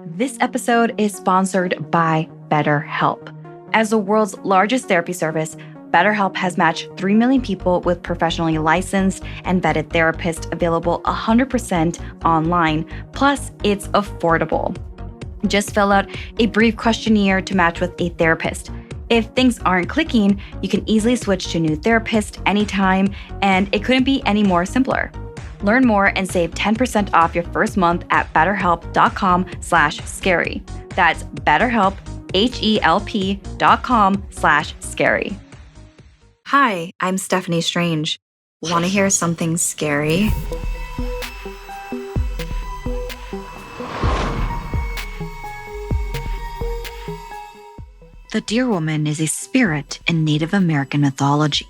This episode is sponsored by BetterHelp. As the world's largest therapy service, BetterHelp has matched 3 million people with professionally licensed and vetted therapists available 100% online. Plus, it's affordable. Just fill out a brief questionnaire to match with a therapist. If things aren't clicking, you can easily switch to a new therapist anytime, and it couldn't be any more simpler. Learn more and save 10% off your first month at betterhelp.com/scary. That's BetterHelp, HELP.com/scary. Hi, I'm Steffany Strange. Want to hear something scary? The Deer Woman is a spirit in Native American mythology.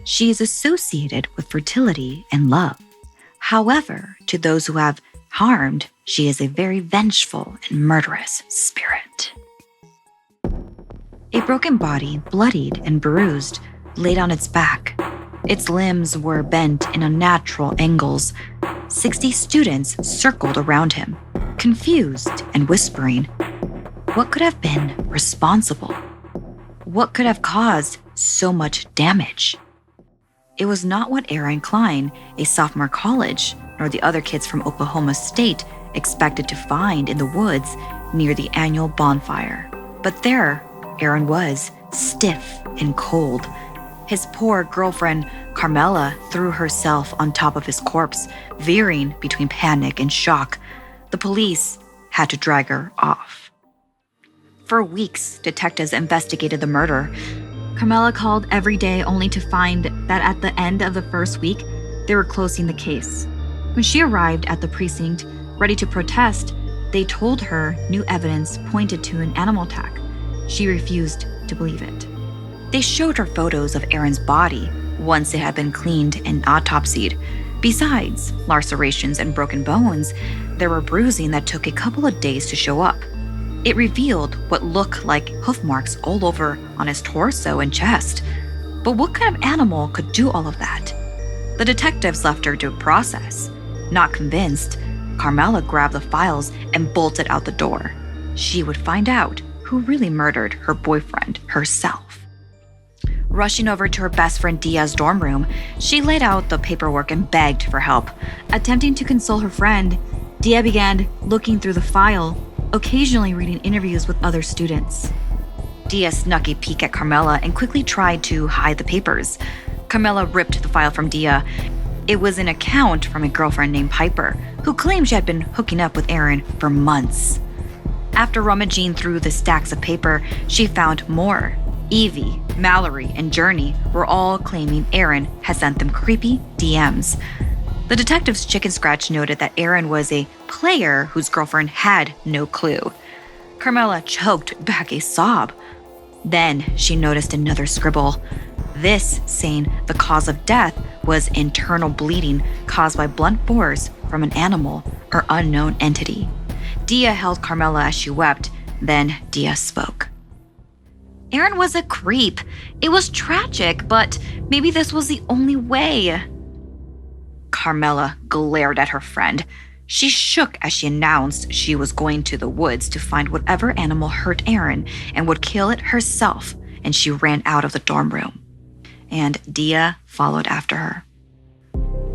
She is associated with fertility and love. However, to those who have harmed, she is a very vengeful and murderous spirit. A broken body, bloodied and bruised, laid on its back. Its limbs were bent in unnatural angles. 60 students circled around him, confused and whispering. What could have been responsible? What could have caused so much damage? It was not what Aaron Klein, a sophomore in college, nor the other kids from Oklahoma State expected to find in the woods near the annual bonfire. But there, Aaron was, stiff and cold. His poor girlfriend, Carmela, threw herself on top of his corpse, veering between panic and shock. The police had to drag her off. For weeks, detectives investigated the murder. Carmela called every day only to find that at the end of the first week, they were closing the case. When she arrived at the precinct, ready to protest, they told her new evidence pointed to an animal attack. She refused to believe it. They showed her photos of Aaron's body once it had been cleaned and autopsied. Besides lacerations and broken bones, there were bruising that took a couple of days to show up. It revealed what looked like hoof marks all over on his torso and chest. But what kind of animal could do all of that? The detectives left her to process. Not convinced, Carmela grabbed the files and bolted out the door. She would find out who really murdered her boyfriend herself. Rushing over to her best friend Dia's dorm room, she laid out the paperwork and begged for help. Attempting to console her friend, Dia began looking through the file, occasionally reading interviews with other students. Dia snuck a peek at Carmela and quickly tried to hide the papers. Carmela ripped the file from Dia. It was an account from a girlfriend named Piper, who claimed she had been hooking up with Aaron for months. After rummaging through the stacks of paper, she found more. Evie, Mallory, and Journey were all claiming Aaron had sent them creepy DMs. The detective's chicken scratch noted that Aaron was a player whose girlfriend had no clue. Carmela choked back a sob. Then she noticed another scribble. This saying the cause of death was internal bleeding caused by blunt force from an animal or unknown entity. Dia held Carmela as she wept. Then Dia spoke. Aaron was a creep. It was tragic, but maybe this was the only way. Carmela glared at her friend. She shook as she announced she was going to the woods to find whatever animal hurt Aaron and would kill it herself, and she ran out of the dorm room. And Dia followed after her.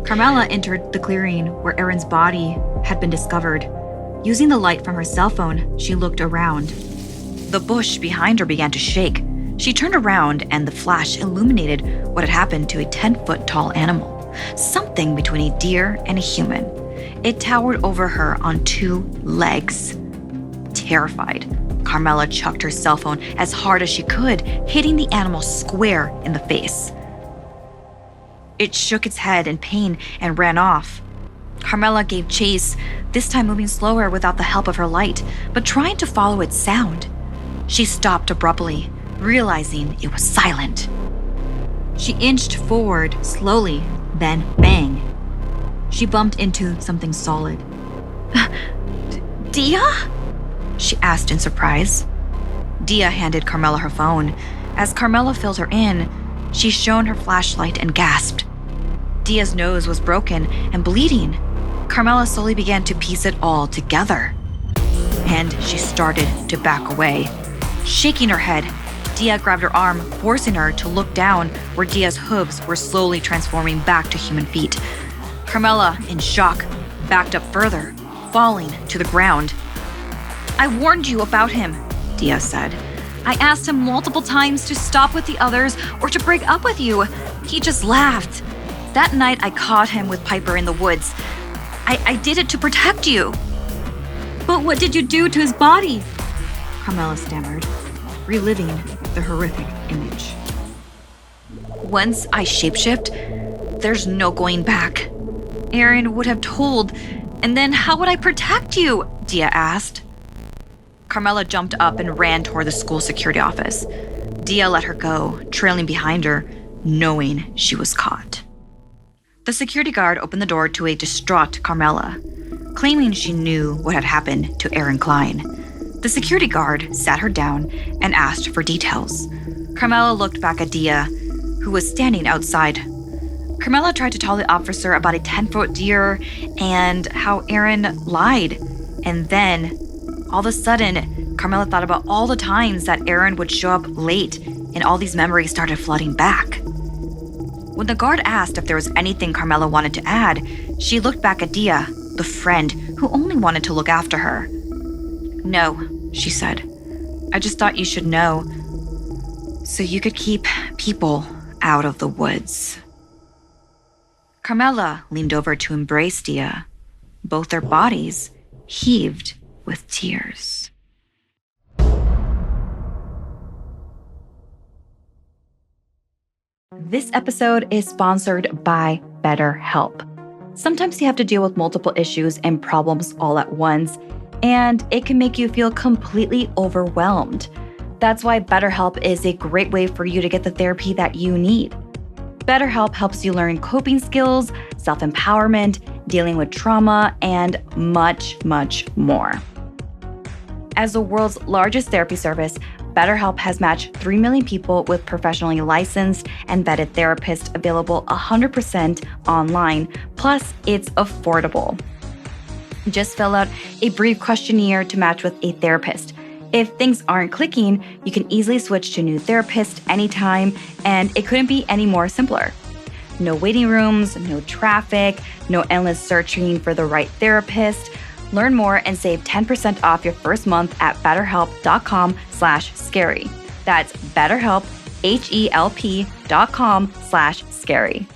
Carmela entered the clearing where Aaron's body had been discovered. Using the light from her cell phone, she looked around. The bush behind her began to shake. She turned around and the flash illuminated what had happened to a 10-foot tall animal. Something between a deer and a human. It towered over her on 2 legs. Terrified, Carmela chucked her cell phone as hard as she could, hitting the animal square in the face. It shook its head in pain and ran off. Carmela gave chase, this time moving slower without the help of her light, but trying to follow its sound. She stopped abruptly, realizing it was silent. She inched forward slowly, then bang. She bumped into something solid. Dia? She asked in surprise. Dia handed Carmela her phone. As Carmela filled her in, she shone her flashlight and gasped. Dia's nose was broken and bleeding. Carmela slowly began to piece it all together. and she started to back away. Shaking her head, Dia grabbed her arm, forcing her to look down where Dia's hooves were slowly transforming back to human feet. Carmela, in shock, backed up further, falling to the ground. "I warned you about him," Dia said. "I asked him multiple times to stop with the others or to break up with you. He just laughed. That night I caught him with Piper in the woods. I did it to protect you." "But what did you do to his body?" Carmela stammered, reliving the horrific image. "Once I shapeshift, there's no going back. Aaron would have told, and then how would I protect you?" Dia asked. Carmela jumped up and ran toward the school security office. Dia let her go, trailing behind her, knowing she was caught. The security guard opened the door to a distraught Carmela, claiming she knew what had happened to Aaron Klein. The security guard sat her down and asked for details. Carmela looked back at Dia, who was standing outside. Carmela tried to tell the officer about a 10-foot deer and how Aaron lied. And then, all of a sudden, Carmela thought about all the times that Aaron would show up late, and all these memories started flooding back. When the guard asked if there was anything Carmela wanted to add, she looked back at Dia, the friend who only wanted to look after her. "No," she said. "I just thought you should know, so you could keep people out of the woods." Carmela leaned over to embrace Dia. Both their bodies heaved with tears. This episode is sponsored by BetterHelp. Sometimes you have to deal with multiple issues and problems all at once, and it can make you feel completely overwhelmed. That's why BetterHelp is a great way for you to get the therapy that you need. BetterHelp helps you learn coping skills, self-empowerment, dealing with trauma, and much, much more. As the world's largest therapy service, BetterHelp has matched 3 million people with professionally licensed and vetted therapists available 100% online, plus it's affordable. Just fill out a brief questionnaire to match with a therapist. If things aren't clicking, you can easily switch to a new therapist anytime, and it couldn't be any more simpler. No waiting rooms, no traffic, no endless searching for the right therapist. Learn more and save 10% off your first month at betterhelp.com/scary. That's BetterHelp, HELP.com/scary.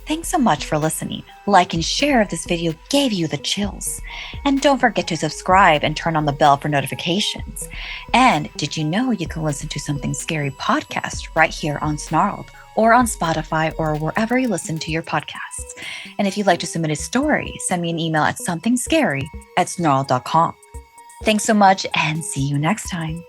Thanks so much for listening. Like and share if this video gave you the chills. And don't forget to subscribe and turn on the bell for notifications. And did you know you can listen to Something Scary podcast right here on Snarled, or on Spotify, or wherever you listen to your podcasts? And if you'd like to submit a story, send me an email at somethingscary@snarled.com. Thanks so much, and see you next time.